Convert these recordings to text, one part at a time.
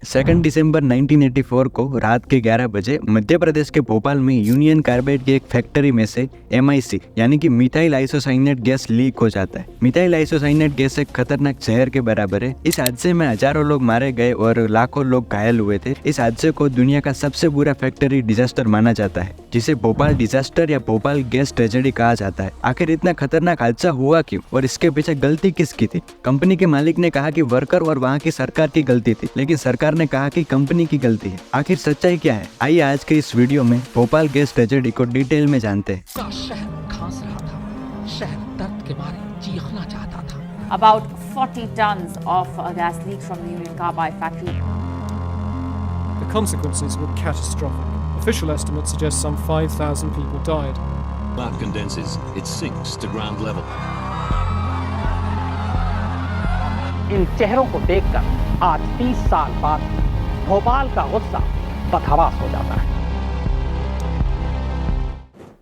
2 दिसंबर 1984 को रात के 11 बजे मध्य प्रदेश के भोपाल में यूनियन कार्बाइड की एक फैक्ट्री में से MIC यानी कि मिथाइल आइसोसाइनेट गैस लीक हो जाता है। मिथाइल आइसोसाइनेट गैस एक खतरनाक जहर के बराबर है। इस हादसे में हजारों लोग मारे गए और लाखों लोग घायल हुए थे। इस हादसे को दुनिया का सबसे बुरा फैक्ट्री डिजास्टर माना जाता है, जिसे भोपाल डिजास्टर या भोपाल गैस ट्रेजेडी कहा जाता है। आखिर इतना खतरनाक हादसा हुआ क्यों और इसके पीछे गलती किसकी थी? कंपनी के मालिक ने कहा कि वर्कर और वहाँ की सरकार की गलती थी, लेकिन सरकार ने कहा कि कंपनी की गलती है। आखिर सच्चाई क्या है? आइए आज के इस वीडियो में भोपाल गैस ट्रेजेडी को डिटेल में जानते हैं। शहर खांस रहा था, शहर दर्द के मारे चीखना चाहता था। About 40 tons of gas leaked from the Union Carbide factory. The consequences were catastrophic. Official estimates suggest some 5,000 people died. Cloud condenses, it sinks to ground level. इन चेहरों को देखकर आज 30 साल बाद भोपाल का गुस्सा बदहवास हो जाता है।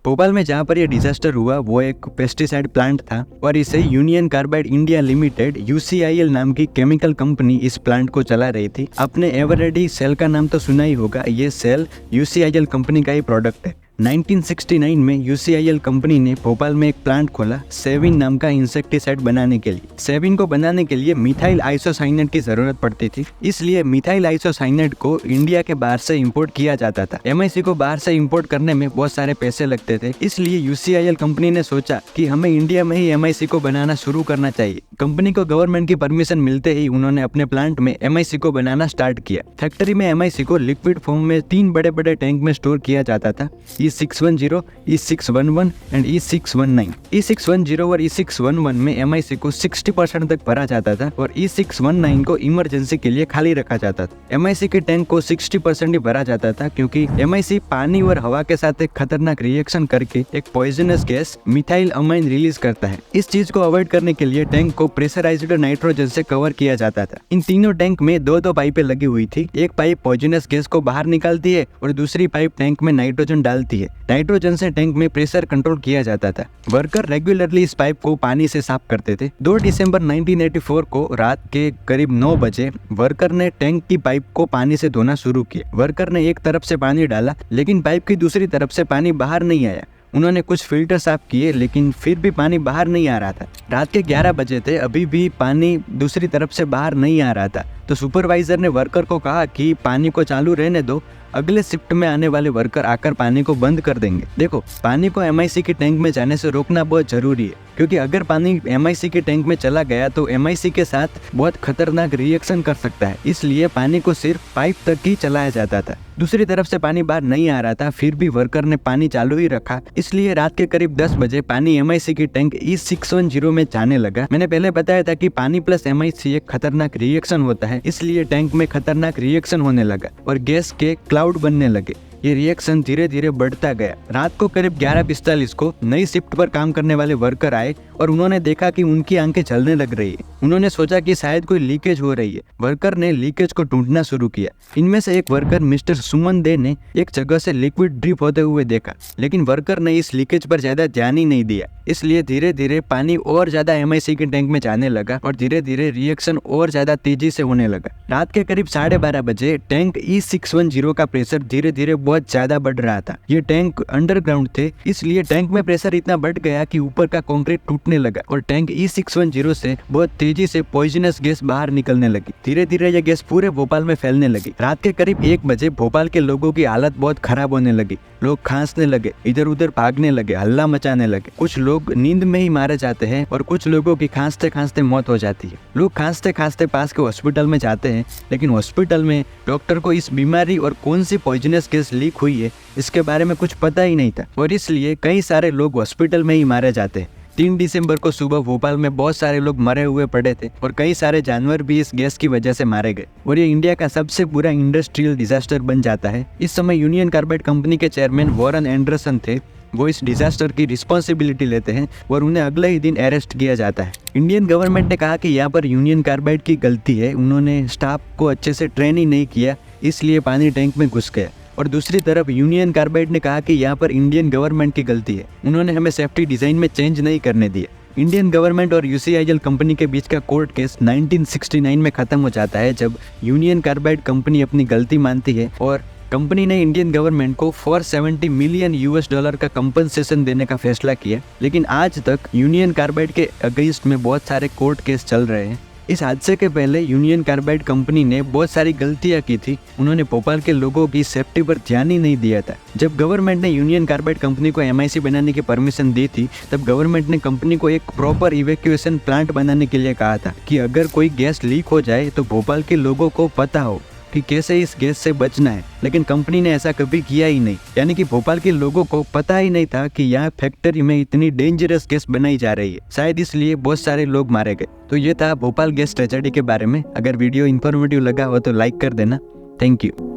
भोपाल में जहाँ पर यह डिजास्टर हुआ वो एक पेस्टिसाइड प्लांट था और इसे union carbide India limited UCIL नाम की केमिकल कंपनी इस प्लांट को चला रही थी। आपने एवरेडी सेल का नाम तो सुना ही होगा। ये सेल UCIL कंपनी का ही प्रोडक्ट है। 1969 में UCIL कंपनी ने भोपाल में एक प्लांट खोला सेविन नाम का इंसेक्टिसाइड बनाने के लिए। सेविन को बनाने के लिए मिथाइल आइसोसाइनेट की जरूरत पड़ती थी, इसलिए मिथाइल आइसोसाइनेट को इंडिया के बाहर से इंपोर्ट किया जाता था। MIC को बाहर से इंपोर्ट करने में बहुत सारे पैसे लगते थे, इसलिए UCIL कंपनी ने सोचा कि हमें इंडिया में ही MIC को बनाना शुरू करना चाहिए। कंपनी को गवर्नमेंट की परमिशन मिलते ही उन्होंने अपने प्लांट में MIC को बनाना स्टार्ट किया। फैक्ट्री में MIC को लिक्विड फॉर्म में 3 बड़े बड़े टैंक में स्टोर किया जाता था, E610, E611 and E619। E610 और E611 में MIC को 60% तक भरा जाता था और E619 को इमरजेंसी के लिए खाली रखा जाता था। MIC के टैंक को 60% ही भरा जाता था क्योंकि MIC पानी और हवा के साथ एक खतरनाक रिएक्शन करके एक poisonous gas methyl amine release करता है। इस चीज को अवॉइड करने के लिए टैंक को प्रेशराइज्ड नाइट्रोजन से कवर किया जाता था। इन तीनों टैंक में दो पाइपें लगी हुई थी। एक पाइप पॉइजनस गैस को बाहर निकालती है और दूसरी पाइप टैंक में नाइट्रोजन डालती है। नाइट्रोजन से टैंक में प्रेशर कंट्रोल किया जाता था। वर्कर रेगुलरली इस पाइप को पानी से साफ करते थे। 2 दिसंबर 1984 को रात के करीब 9 बजे वर्कर ने टैंक की पाइप को पानी से धोना शुरू किया। वर्कर ने एक तरफ से पानी डाला, लेकिन पाइप की दूसरी तरफ से पानी बाहर नहीं आया। उन्होंने कुछ फिल्टर साफ किए, लेकिन फिर भी पानी बाहर नहीं आ रहा था। रात के 11 बजे थे, अभी भी पानी दूसरी तरफ से बाहर नहीं आ रहा था। तो सुपरवाइजर ने वर्कर को कहा कि पानी को चालू रहने दो, अगले शिफ्ट में आने वाले वर्कर आकर पानी को बंद कर देंगे। देखो, पानी को MIC के टैंक में जाने से रोकना बहुत जरूरी है, क्योंकि अगर पानी MIC के टैंक में चला गया तो MIC के साथ बहुत खतरनाक रिएक्शन कर सकता है। इसलिए पानी को सिर्फ पाइप तक ही चलाया जाता था। दूसरी तरफ से पानी बाहर नहीं आ रहा था, फिर भी वर्कर ने पानी चालू ही रखा। इसलिए रात के करीब 10 बजे पानी MIC के टैंक E610 में जाने लगा। मैंने पहले बताया था कि पानी प्लस MIC एक खतरनाक रिएक्शन होता है, इसलिए टैंक में खतरनाक रिएक्शन होने लगा और गैस के क्लाउड बनने लगे। ये रिएक्शन धीरे धीरे बढ़ता गया। रात को करीब 11:45 को नई शिफ्ट पर काम करने वाले वर्कर आए और उन्होंने देखा कि उनकी आंखें जलने लग रही है। उन्होंने सोचा कि शायद कोई लीकेज हो रही है। वर्कर ने लीकेज को ढूंढना शुरू किया। इनमें से एक वर्कर मिस्टर सुमन दे ने एक जगह से लिक्विड ड्रिप होते हुए देखा, लेकिन वर्कर ने इस लीकेज पर ज्यादा ध्यान ही नहीं दिया। इसलिए धीरे धीरे पानी और ज्यादा MIC के टैंक में जाने लगा और धीरे धीरे रिएक्शन और ज्यादा तेजी से होने लगा। रात के करीब 12:30 बजे टैंक E610 का प्रेशर धीरे धीरे बहुत ज्यादा बढ़ रहा था। ये टैंक अंडरग्राउंड थे, इसलिए टैंक में प्रेशर इतना बढ़ गया कि ऊपर का कंक्रीट टूटने लगा और टैंक E610 से बहुत तेजी से पॉइजनस गैस बाहर निकलने लगी। धीरे धीरे यह गैस पूरे भोपाल में फैलने लगी। रात के करीब 1 बजे भोपाल के लोगों की हालत बहुत खराब होने लगी। लोग खांसने लगे, इधर उधर भागने लगे, हल्ला मचाने लगे। कुछ लोग नींद में ही मारे जाते हैं और कुछ लोगों की खांसते खांसते मौत हो जाती है। लोग खांसते खांसते पास के हॉस्पिटल में जाते हैं, लेकिन हॉस्पिटल में डॉक्टर को इस बीमारी और कौन सी पॉइजनस गैस लीक हुई है इसके बारे में कुछ पता ही नहीं था और इसलिए कई सारे लोग हॉस्पिटल में ही मारे जाते हैं। 3 दिसंबर को सुबह भोपाल में बहुत सारे लोग मरे हुए पड़े थे और कई सारे जानवर भी इस गैस की वजह से मारे गए और ये इंडिया का सबसे बुरा इंडस्ट्रियल डिजास्टर बन जाता है। इस समय यूनियन कार्बाइड कंपनी के चेयरमैन वॉरेन एंडरसन थे। वो इस डिजास्टर की रिस्पॉन्सिबिलिटी लेते हैं और उन्हें अगले ही दिन अरेस्ट किया जाता है। इंडियन गवर्नमेंट ने कहा कि यहाँ पर यूनियन कार्बाइड की गलती है, उन्होंने स्टाफ को अच्छे से ट्रेन ही नहीं किया, इसलिए पानी टैंक में घुस गया। और दूसरी तरफ यूनियन कार्बाइड ने कहा कि यहाँ पर इंडियन गवर्नमेंट की गलती है, उन्होंने हमें सेफ्टी डिजाइन में चेंज नहीं करने दिया। इंडियन गवर्नमेंट और यूसीआईएल कंपनी के बीच का कोर्ट केस 1969 में खत्म हो जाता है, जब यूनियन कार्बाइड कंपनी अपनी गलती मानती है और कंपनी ने इंडियन गवर्नमेंट को $470 मिलियन का कंपनसेशन देने का फैसला किया। लेकिन आज तक यूनियन कार्बाइड के अगेंस्ट में बहुत सारे कोर्ट केस चल रहे हैं। इस हादसे के पहले यूनियन कार्बाइड कंपनी ने बहुत सारी गलतियां की थी। उन्होंने भोपाल के लोगों की सेफ्टी पर ध्यान ही नहीं दिया था। जब गवर्नमेंट ने यूनियन कार्बाइड कंपनी को MIC बनाने की परमिशन दी थी, तब गवर्नमेंट ने कंपनी को एक प्रॉपर इवैक्यूएशन प्लांट बनाने के लिए कहा था कि अगर कोई गैस लीक हो जाए तो भोपाल के लोगों को पता हो कि कैसे इस गैस से बचना है। लेकिन कंपनी ने ऐसा कभी किया ही नहीं, यानी कि भोपाल के लोगों को पता ही नहीं था कि यहाँ फैक्ट्री में इतनी डेंजरस गैस बनाई जा रही है। शायद इसलिए बहुत सारे लोग मारे गए। तो ये था भोपाल गैस ट्रेजेडी के बारे में। अगर वीडियो इन्फॉर्मेटिव लगा हो तो लाइक कर देना। Thank you.